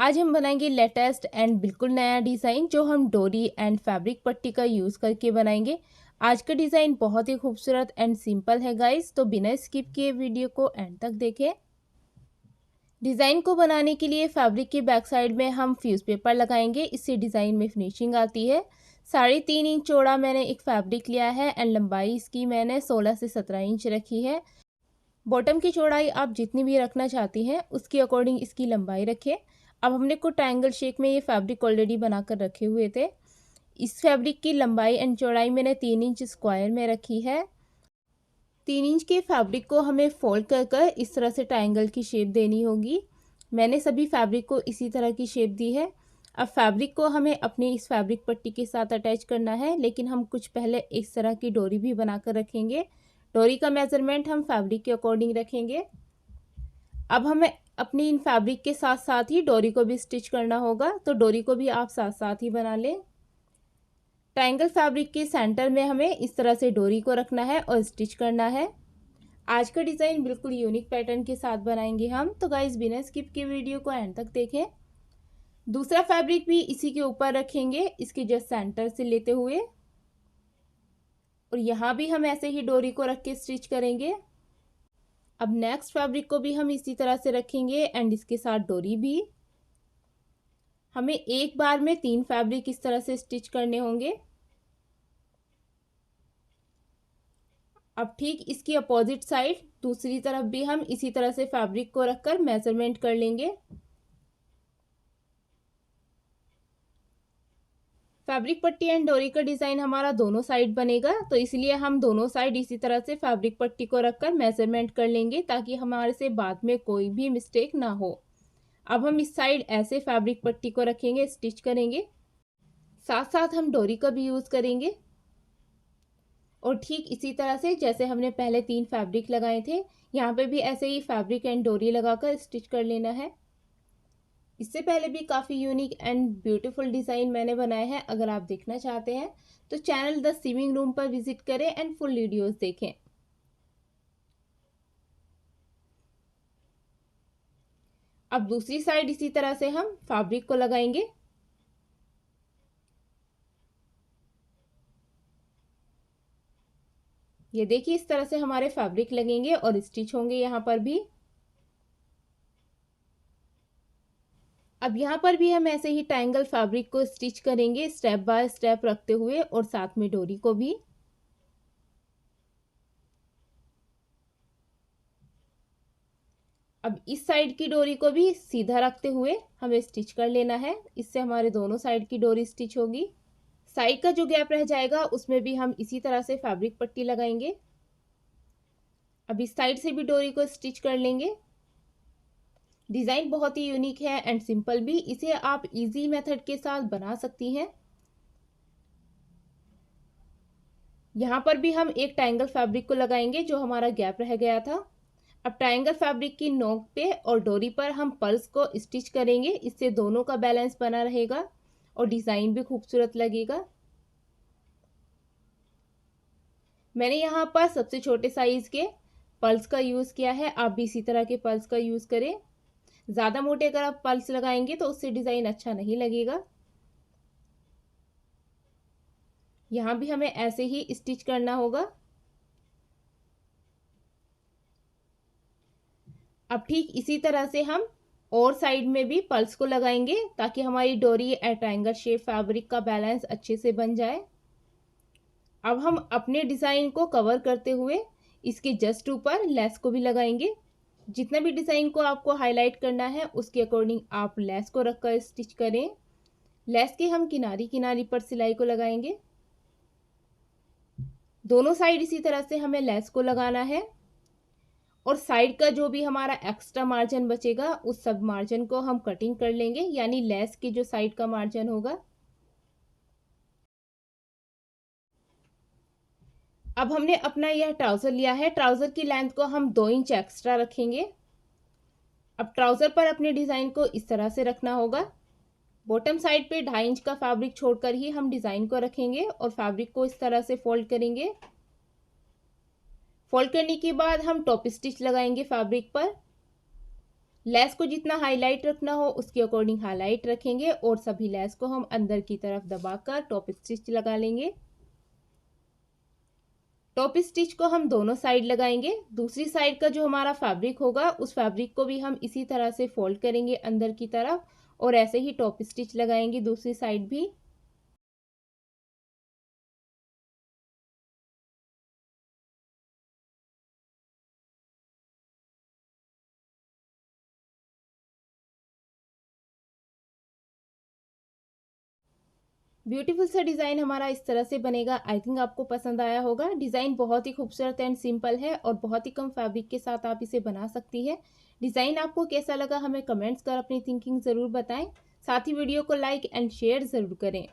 आज हम बनाएंगे लेटेस्ट एंड बिल्कुल नया डिज़ाइन जो हम डोरी एंड फैब्रिक पट्टी का यूज़ करके बनाएंगे। आज का डिज़ाइन बहुत ही खूबसूरत एंड सिंपल है गाइस, तो बिना स्किप किए वीडियो को एंड तक देखें। डिज़ाइन को बनाने के लिए फैब्रिक के बैक साइड में हम फ्यूज़ पेपर लगाएंगे, इससे डिज़ाइन में फिनिशिंग आती है। 3.5 इंच चौड़ा मैंने एक फैब्रिक लिया है एंड लंबाई इसकी मैंने 16 से 17 इंच रखी है। बॉटम की चौड़ाई आप जितनी भी रखना चाहती हैं उसके अकॉर्डिंग इसकी लंबाई रखें। अब हमने को ट्रायंगल शेप में ये फैब्रिक ऑलरेडी बनाकर रखे हुए थे। इस फैब्रिक की लंबाई एंड चौड़ाई मैंने 3 इंच स्क्वायर में रखी है। 3 इंच के फैब्रिक को हमें फोल्ड कर कर इस तरह से ट्रायंगल की शेप देनी होगी। मैंने सभी फैब्रिक को इसी तरह की शेप दी है। अब फैब्रिक को हमें अपनी इस फैब्रिक पट्टी के साथ अटैच करना है, लेकिन हम कुछ पहले इस तरह की डोरी भी बनाकर रखेंगे। डोरी का मेजरमेंट हम फैब्रिक के अकॉर्डिंग रखेंगे। अब हमें अपनी इन फैब्रिक के साथ साथ ही डोरी को भी स्टिच करना होगा, तो डोरी को भी आप साथ साथ ही बना लें। ट्रायंगल फैब्रिक के सेंटर में हमें इस तरह से डोरी को रखना है और स्टिच करना है। आज का डिज़ाइन बिल्कुल यूनिक पैटर्न के साथ बनाएंगे हम, तो गाइस बिना स्किप के वीडियो को एंड तक देखें। दूसरा फैब्रिक भी इसी के ऊपर रखेंगे, इसके जस्ट सेंटर से लेते हुए, और यहाँ भी हम ऐसे ही डोरी को रख के स्टिच करेंगे। अब नेक्स्ट फैब्रिक को भी हम इसी तरह से रखेंगे एंड इसके साथ डोरी भी। हमें एक बार में 3 फैब्रिक इस तरह से स्टिच करने होंगे। अब ठीक इसकी अपोजिट साइड दूसरी तरफ भी हम इसी तरह से फैब्रिक को रखकर मेजरमेंट कर लेंगे। फैब्रिक पट्टी एंड डोरी का डिज़ाइन हमारा दोनों साइड बनेगा, तो इसलिए हम दोनों साइड इसी तरह से फैब्रिक पट्टी को रखकर मेजरमेंट कर लेंगे, ताकि हमारे से बाद में कोई भी मिस्टेक ना हो। अब हम इस साइड ऐसे फैब्रिक पट्टी को रखेंगे, स्टिच करेंगे, साथ साथ हम डोरी का भी यूज़ करेंगे। और ठीक इसी तरह से जैसे हमने पहले 3 फैब्रिक लगाए थे, यहाँ पे भी ऐसे ही फैब्रिक एंड डोरी लगाकर स्टिच कर लेना है। इससे पहले भी काफ़ी यूनिक एंड ब्यूटीफुल डिज़ाइन मैंने बनाए हैं। अगर आप देखना चाहते हैं तो चैनल द सीविंग रूम पर विजिट करें एंड फुल वीडियोस देखें। अब दूसरी साइड इसी तरह से हम फैब्रिक को लगाएंगे। ये देखिए इस तरह से हमारे फैब्रिक लगेंगे और स्टिच होंगे यहाँ पर भी। अब यहाँ पर भी हम ऐसे ही ट्रायंगल फैब्रिक को स्टिच करेंगे, स्टेप बाय स्टेप रखते हुए, और साथ में डोरी को भी। अब इस साइड की डोरी को भी सीधा रखते हुए हमें स्टिच कर लेना है, इससे हमारे दोनों साइड की डोरी स्टिच होगी। साइड का जो गैप रह जाएगा उसमें भी हम इसी तरह से फैब्रिक पट्टी लगाएंगे। अब इस साइड से भी डोरी को स्टिच कर लेंगे। डिज़ाइन बहुत ही यूनिक है एंड सिंपल भी, इसे आप इजी मेथड के साथ बना सकती हैं। यहाँ पर भी हम एक ट्रायंगल फैब्रिक को लगाएंगे जो हमारा गैप रह गया था। अब ट्रायंगल फैब्रिक की नोक पे और डोरी पर हम पर्ल्स को स्टिच करेंगे, इससे दोनों का बैलेंस बना रहेगा और डिज़ाइन भी खूबसूरत लगेगा। मैंने यहाँ पर सबसे छोटे साइज़ के पर्ल्स का यूज़ किया है, आप भी इसी तरह के पर्ल्स का यूज़ करें। ज़्यादा मोटे अगर आप पर्ल्स लगाएंगे तो उससे डिज़ाइन अच्छा नहीं लगेगा। यहाँ भी हमें ऐसे ही स्टिच करना होगा। अब ठीक इसी तरह से हम और साइड में भी पर्ल्स को लगाएंगे, ताकि हमारी डोरी ट्रायंगल शेप फैब्रिक का बैलेंस अच्छे से बन जाए। अब हम अपने डिज़ाइन को कवर करते हुए इसके जस्ट ऊपर लेस को भी लगाएंगे। जितना भी डिज़ाइन को आपको हाईलाइट करना है उसके अकॉर्डिंग आप लेस को रखकर स्टिच करें। लेस के हम किनारी किनारी पर सिलाई को लगाएंगे। दोनों साइड इसी तरह से हमें लेस को लगाना है, और साइड का जो भी हमारा एक्स्ट्रा मार्जिन बचेगा उस सब मार्जिन को हम कटिंग कर लेंगे, यानी लेस की जो साइड का मार्जिन होगा। अब हमने अपना यह ट्राउज़र लिया है, ट्राउज़र की लेंथ को हम 2 इंच एक्स्ट्रा रखेंगे। अब ट्राउज़र पर अपने डिज़ाइन को इस तरह से रखना होगा। बॉटम साइड पे 2.5 इंच का फैब्रिक छोड़कर ही हम डिज़ाइन को रखेंगे और फैब्रिक को इस तरह से फोल्ड करेंगे। फोल्ड करने के बाद हम टॉप स्टिच लगाएंगे फैब्रिक पर। लेस को जितना हाईलाइट रखना हो उसके अकॉर्डिंग हाईलाइट रखेंगे और सभी लेस को हम अंदर की तरफ दबाकर टॉप स्टिच लगा लेंगे। टॉप स्टिच को हम दोनों साइड लगाएंगे। दूसरी साइड का जो हमारा फैब्रिक होगा उस फैब्रिक को भी हम इसी तरह से फोल्ड करेंगे अंदर की तरफ और ऐसे ही टॉप स्टिच लगाएंगे दूसरी साइड भी। ब्यूटीफुल सा डिज़ाइन हमारा इस तरह से बनेगा। आई थिंक आपको पसंद आया होगा। डिज़ाइन बहुत ही खूबसूरत एंड सिंपल है और बहुत ही कम फैब्रिक के साथ आप इसे बना सकती है। डिज़ाइन आपको कैसा लगा हमें कमेंट्स कर अपनी थिंकिंग ज़रूर बताएं। साथ ही वीडियो को लाइक एंड शेयर ज़रूर करें।